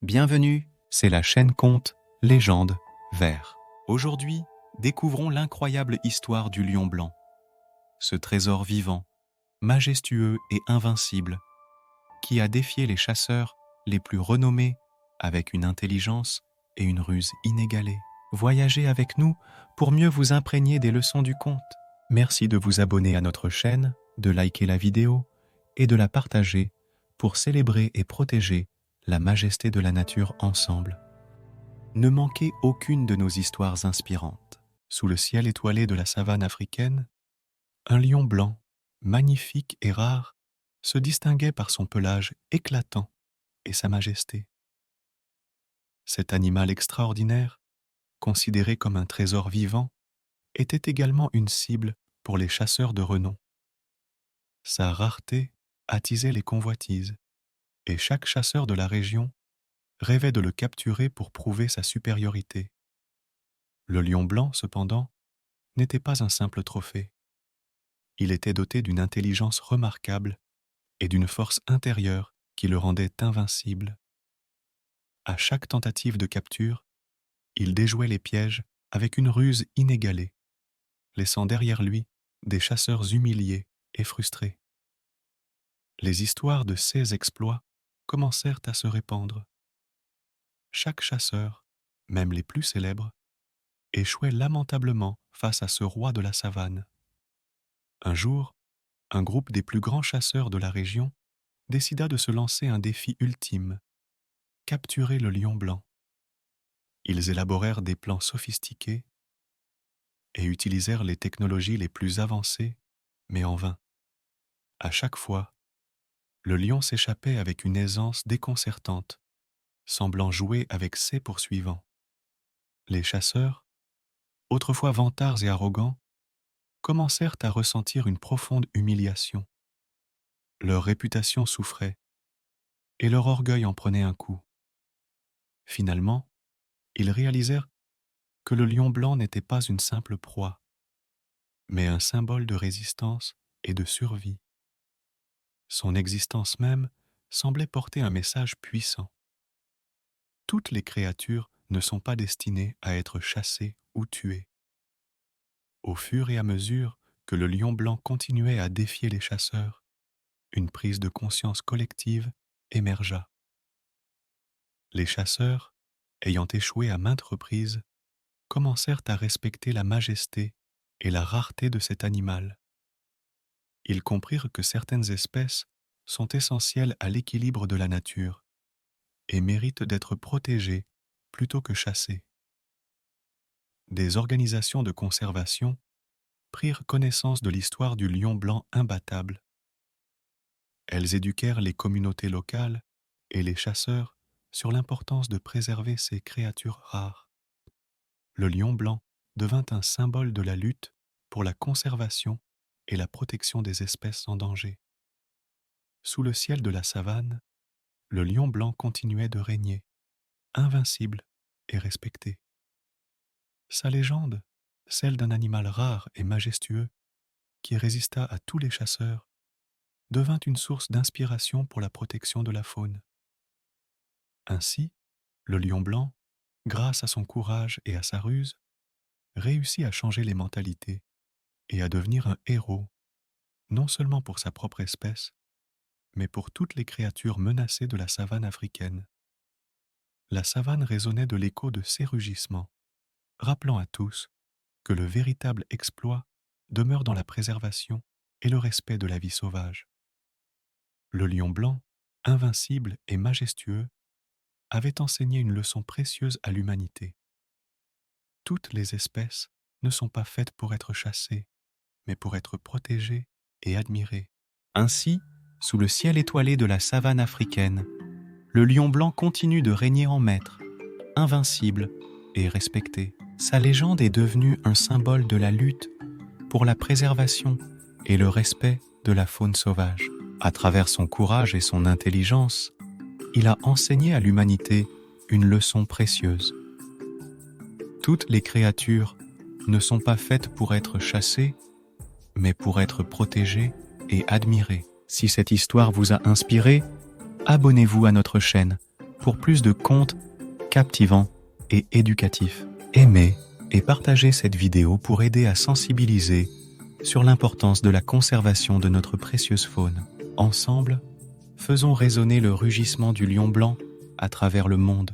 Bienvenue, c'est la chaîne Contes, Légendes, Vers. Aujourd'hui, découvrons l'incroyable histoire du lion blanc. Ce trésor vivant, majestueux et invincible, qui a défié les chasseurs les plus renommés avec une intelligence et une ruse inégalées. Voyagez avec nous pour mieux vous imprégner des leçons du conte. Merci de vous abonner à notre chaîne, de liker la vidéo et de la partager pour célébrer et protéger la majesté de la nature ensemble. Ne manquez aucune de nos histoires inspirantes. Sous le ciel étoilé de la savane africaine, un lion blanc, magnifique et rare, se distinguait par son pelage éclatant et sa majesté. Cet animal extraordinaire, considéré comme un trésor vivant, était également une cible pour les chasseurs de renom. Sa rareté attisait les convoitises, et chaque chasseur de la région rêvait de le capturer pour prouver sa supériorité. Le lion blanc, cependant, n'était pas un simple trophée. Il était doté d'une intelligence remarquable et d'une force intérieure qui le rendait invincible. À chaque tentative de capture, il déjouait les pièges avec une ruse inégalée, laissant derrière lui des chasseurs humiliés et frustrés. Les histoires de ses exploits commencèrent à se répandre. Chaque chasseur, même les plus célèbres, échouait lamentablement face à ce roi de la savane. Un jour, un groupe des plus grands chasseurs de la région décida de se lancer un défi ultime, capturer le lion blanc. Ils élaborèrent des plans sophistiqués et utilisèrent les technologies les plus avancées, mais en vain. À chaque fois, le lion s'échappait avec une aisance déconcertante, semblant jouer avec ses poursuivants. Les chasseurs, autrefois vantards et arrogants, commencèrent à ressentir une profonde humiliation. Leur réputation souffrait, et leur orgueil en prenait un coup. Finalement, ils réalisèrent que le lion blanc n'était pas une simple proie, mais un symbole de résistance et de survie. Son existence même semblait porter un message puissant. Toutes les créatures ne sont pas destinées à être chassées ou tuées. Au fur et à mesure que le lion blanc continuait à défier les chasseurs, une prise de conscience collective émergea. Les chasseurs, ayant échoué à maintes reprises, commencèrent à respecter la majesté et la rareté de cet animal. Ils comprirent que certaines espèces sont essentielles à l'équilibre de la nature et méritent d'être protégées plutôt que chassées. Des organisations de conservation prirent connaissance de l'histoire du lion blanc imbattable. Elles éduquèrent les communautés locales et les chasseurs sur l'importance de préserver ces créatures rares. Le lion blanc devint un symbole de la lutte pour la conservation et la protection des espèces en danger. Sous le ciel de la savane, le lion blanc continuait de régner, invincible et respecté. Sa légende, celle d'un animal rare et majestueux qui résista à tous les chasseurs, devint une source d'inspiration pour la protection de la faune. Ainsi, le lion blanc, grâce à son courage et à sa ruse, réussit à changer les mentalités et à devenir un héros, non seulement pour sa propre espèce, mais pour toutes les créatures menacées de la savane africaine. La savane résonnait de l'écho de ses rugissements, rappelant à tous que le véritable exploit demeure dans la préservation et le respect de la vie sauvage. Le lion blanc, invincible et majestueux, avait enseigné une leçon précieuse à l'humanité. Toutes les espèces ne sont pas faites pour être chassées, mais pour être protégées et admirées. Ainsi, sous le ciel étoilé de la savane africaine, le lion blanc continue de régner en maître, invincible et respecté. Sa légende est devenue un symbole de la lutte pour la préservation et le respect de la faune sauvage. À travers son courage et son intelligence, il a enseigné à l'humanité une leçon précieuse. Toutes les créatures ne sont pas faites pour être chassées, mais pour être protégées et admirées. Si cette histoire vous a inspiré, abonnez-vous à notre chaîne pour plus de contes captivants et éducatifs. Aimez et partagez cette vidéo pour aider à sensibiliser sur l'importance de la conservation de notre précieuse faune. Ensemble, faisons résonner le rugissement du lion blanc à travers le monde.